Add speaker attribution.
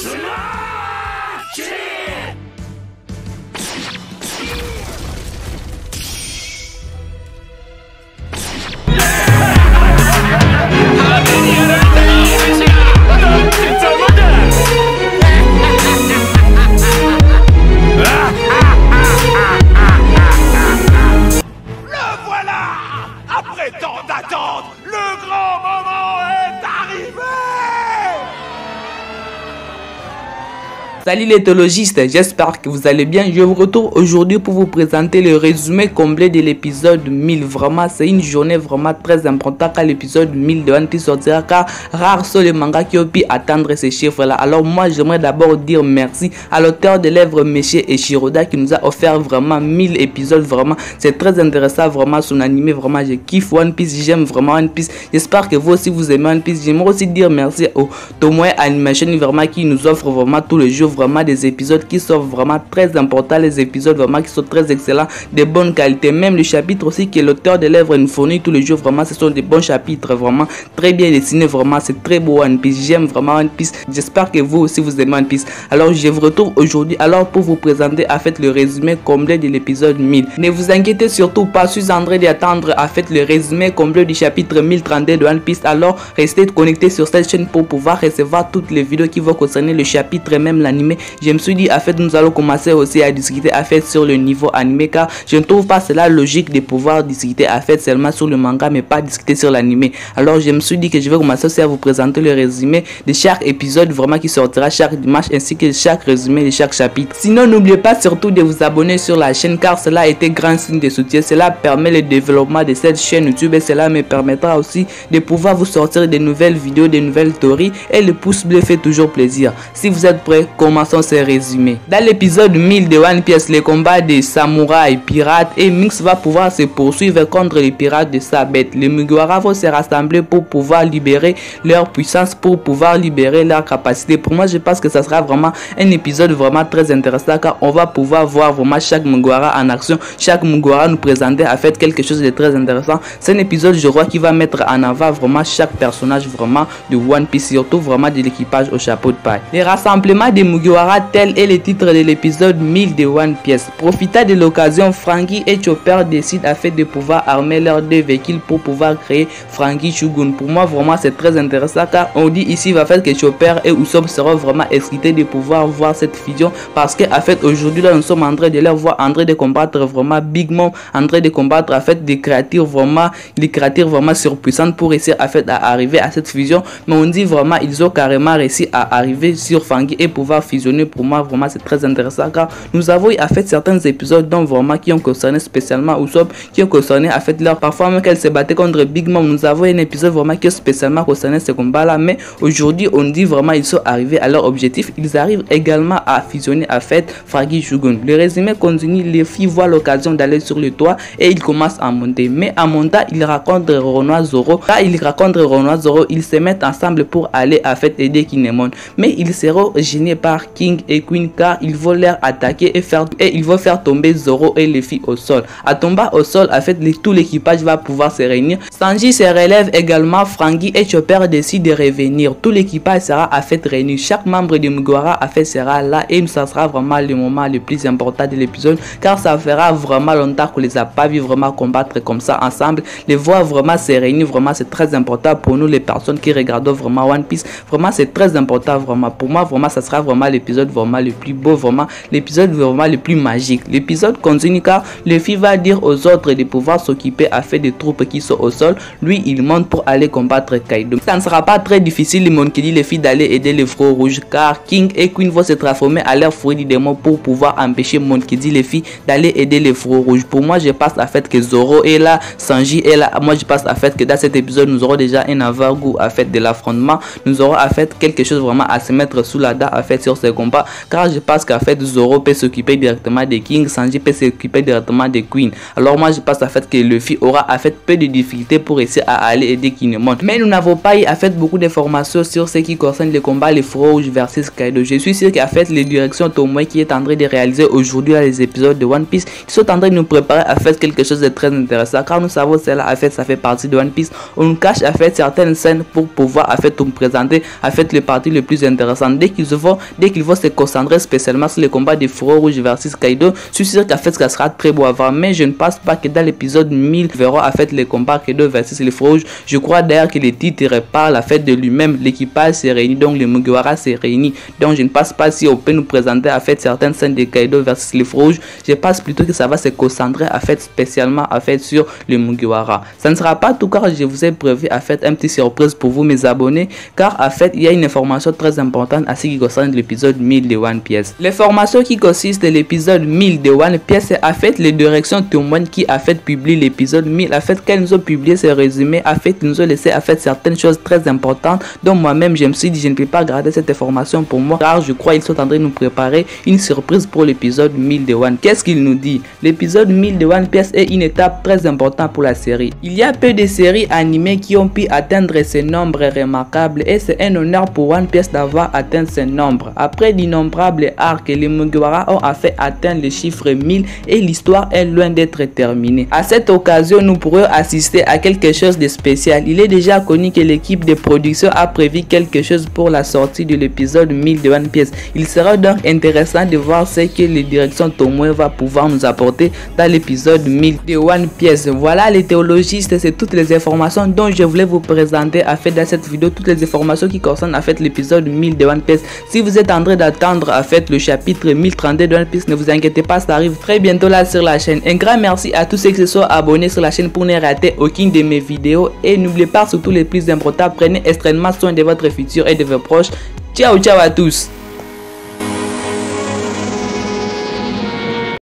Speaker 1: Après tant d'attente, le grand moment est arrivé!
Speaker 2: Salut les théologistes, j'espère que vous allez bien. Je vous retrouve aujourd'hui pour vous présenter le résumé complet de l'épisode 1000. Vraiment, c'est une journée vraiment très importante car l'épisode 1000 de One Piece sortira, car rares sont les mangas qui ont pu atteindre ces chiffres-là. Alors moi, j'aimerais d'abord dire merci à l'auteur de l'œuvre Meshi et Shiroda qui nous a offert vraiment 1000 épisodes. Vraiment, c'est très intéressant, vraiment son animé. Vraiment, je kiffe One Piece, j'aime vraiment One Piece. J'espère que vous aussi vous aimez One Piece. J'aimerais aussi dire merci au Tomoe Animation vraiment qui nous offre vraiment tous les jours vraiment des épisodes qui sont vraiment très importants, les épisodes vraiment qui sont très excellents, de bonne qualité. Même le chapitre aussi que l'auteur de l'œuvre nous fournit tous les jours, vraiment ce sont des bons chapitres, vraiment très bien dessinés, vraiment c'est très beau One Piece. J'aime vraiment One Piece, j'espère que vous aussi vous aimez One Piece. Alors je vous retrouve aujourd'hui alors pour vous présenter en fait le résumé complet de l'épisode 1000. Ne vous inquiétez surtout pas, je suis en train d'attendre en fait le résumé complet du chapitre 1032 de One Piece. Alors restez connectés sur cette chaîne pour pouvoir recevoir toutes les vidéos qui vont concerner le chapitre et même l'anime. Je me suis dit en fait nous allons commencer aussi à discuter en fait sur le niveau animé, car je ne trouve pas cela logique de pouvoir discuter en fait seulement sur le manga mais pas discuter sur l'animé. Alors je me suis dit que je vais commencer aussi à vous présenter le résumé de chaque épisode vraiment qui sortira chaque dimanche, ainsi que chaque résumé de chaque chapitre. Sinon n'oubliez pas surtout de vous abonner sur la chaîne, car cela a été grand signe de soutien. Cela permet le développement de cette chaîne YouTube et cela me permettra aussi de pouvoir vous sortir de nouvelles vidéos, de nouvelles théories, et le pouce bleu fait toujours plaisir. Si vous êtes prêts, commençons ces résumés. Dans l'épisode 1000 de One Piece, les combats des samouraïs pirates et Minks va pouvoir se poursuivre contre les pirates de sa bête. Les Mugiwara vont se rassembler pour pouvoir libérer leur puissance, pour pouvoir libérer leur capacité. Pour moi, je pense que ça sera vraiment un épisode vraiment très intéressant, car on va pouvoir voir vraiment chaque Mugiwara en action, chaque Mugiwara nous présenter en fait quelque chose de très intéressant. C'est un épisode, je crois, qui va mettre en avant vraiment chaque personnage vraiment de One Piece, surtout vraiment de l'équipage au chapeau de paille. Les rassemblements des Mugiwara, tel est le titre de l'épisode 1000 de One Piece. Profitant de l'occasion, Franky et Chopper décident à fait de pouvoir armer leurs deux véhicules pour pouvoir créer Franky Shogun. Pour moi vraiment c'est très intéressant, car on dit ici va faire que Chopper et Usopp seront vraiment excités de pouvoir voir cette fusion, parce que en fait aujourd'hui là nous sommes en train de les voir en train de combattre vraiment Big Mom, en train de combattre en fait des créatures vraiment surpuissantes pour réussir en fait à arriver à cette fusion. Mais on dit vraiment ils ont carrément réussi à arriver sur Franky et pouvoir fusionner. Pour moi vraiment c'est très intéressant, car nous avons eu en fait certains épisodes dont vraiment qui ont concerné spécialement Usopp, qui ont concerné en fait leur parfois même qu'elle se battait contre Big Mom. Nous avons un épisode vraiment qui a spécialement concerné ce combat là, mais aujourd'hui on dit vraiment ils sont arrivés à leur objectif. Ils arrivent également à fusionner en fait Franky Shogun. Le résumé continue, les filles voient l'occasion d'aller sur le toit et ils commencent à monter, mais en montant ils rencontrent Renoir Zoro. Là ils rencontrent Renoir Zoro, ils se mettent ensemble pour aller en fait aider Kinemon, mais ils seront gênés par King et Queen, car ils vont leur attaquer et ils vont faire tomber Zoro et les filles au sol. À tomber au sol, en fait tout l'équipage va pouvoir se réunir. Sanji se relève également, Franky et Chopper décident de revenir. Tout l'équipage sera en fait réuni, chaque membre de Mugiwara en fait sera là, et ça sera vraiment le moment le plus important de l'épisode, car ça fera vraiment longtemps qu'on les a pas vu vraiment combattre comme ça ensemble. Les voir vraiment se réunir, vraiment c'est très important pour nous les personnes qui regardent vraiment One Piece. Vraiment c'est très important, vraiment pour moi vraiment ça sera vraiment l'épisode vraiment le plus beau, vraiment l'épisode vraiment le plus magique. L'épisode continue, car Luffy va dire aux autres de pouvoir s'occuper à faire des troupes qui sont au sol. Lui il monte pour aller combattre Kaido. Ça ne sera pas très difficile, mon qui dit Luffy d'aller aider les Frères Rouges, car King et Queen vont se transformer à leur fruit du démon pour pouvoir empêcher mon qui dit Luffy d'aller aider les Frères Rouges. Pour moi je pense à fait que Zoro est là, Sanji est là. Moi je pense à fait que dans cet épisode nous aurons déjà un avant-goût à fait de l'affrontement. Nous aurons à fait quelque chose vraiment à se mettre sous la dent à fait sur sur ces combats, car je pense qu'en fait Zoro peut s'occuper directement des Kings, Sanji peut s'occuper directement des Queens. Alors moi je pense en fait que Luffy aura en fait peu de difficultés pour réussir à aller aider Kinemon. Mais nous n'avons pas eu en fait beaucoup d'informations sur ce qui concerne les combats les Feux Rouges versus Kaido. Je suis sûr qu'en fait les directions Tomoe qui est en train de réaliser aujourd'hui les épisodes de One Piece, ils sont en train de nous préparer à faire quelque chose de très intéressant, car nous savons cela en fait ça fait partie de One Piece. On nous cache en fait certaines scènes pour pouvoir en fait nous présenter en fait les parties les plus intéressantes. Dès qu'ils vont se concentrer spécialement sur les combats des Feux Rouges versus Kaido, je suis sûr qu'en fait ça sera très beau à voir. Mais je ne pense pas que dans l'épisode 1000 verrons en fait les combats Kaido versus les Feux Rouges. Je crois d'ailleurs que le titre parle en fait de lui-même. L'équipage s'est réuni, donc les Mugiwara s'est réuni. Donc je ne pense pas si on peut nous présenter en fait certaines scènes de Kaido versus les Feux Rouges. Je pense plutôt que ça va se concentrer en fait spécialement en fait sur les Mugiwara. Ça ne sera pas tout, car je vous ai prévu en fait un petit surprise pour vous mes abonnés, car en fait il y a une information très importante à ce qui concerne l'épisode 1000 de One Piece. L'information qui consiste de l'épisode 1000 de One Piece, c'est en fait les directions Tomoe qui a fait publier l'épisode 1000. En fait quand ils nous ont publié ce résumé, en fait ils nous ont laissé en fait certaines choses très importantes, donc moi-même je me suis dit je ne peux pas garder cette information pour moi, car je crois qu'ils sont en train de nous préparer une surprise pour l'épisode 1000 de One. Qu'est-ce qu'il nous dit? L'épisode 1000 de One Piece est une étape très importante pour la série. Il y a peu de séries animées qui ont pu atteindre ce nombre remarquable, et c'est un honneur pour One Piece d'avoir atteint ce nombre. Après d'innombrables arcs, les Mugiwara ont en fait atteint le chiffre 1000 et l'histoire est loin d'être terminée. À cette occasion, nous pourrions assister à quelque chose de spécial. Il est déjà connu que l'équipe de production a prévu quelque chose pour la sortie de l'épisode 1000 de One Piece. Il sera donc intéressant de voir ce que les directions Tomoe va pouvoir nous apporter dans l'épisode 1000 de One Piece. Voilà les théologistes, c'est toutes les informations dont je voulais vous présenter en fait dans cette vidéo, toutes les informations qui concernent en fait l'épisode 1000 de One Piece. Si vous êtes en train d'attendre en fait le chapitre 1032 de One Piece, ne vous inquiétez pas, ça arrive très bientôt là sur la chaîne. Un grand merci à tous ceux qui se sont abonnés sur la chaîne pour ne rater aucune de mes vidéos, et n'oubliez pas surtout les plus importants, prenez extrêmement soin de votre futur et de vos proches. Ciao ciao à tous.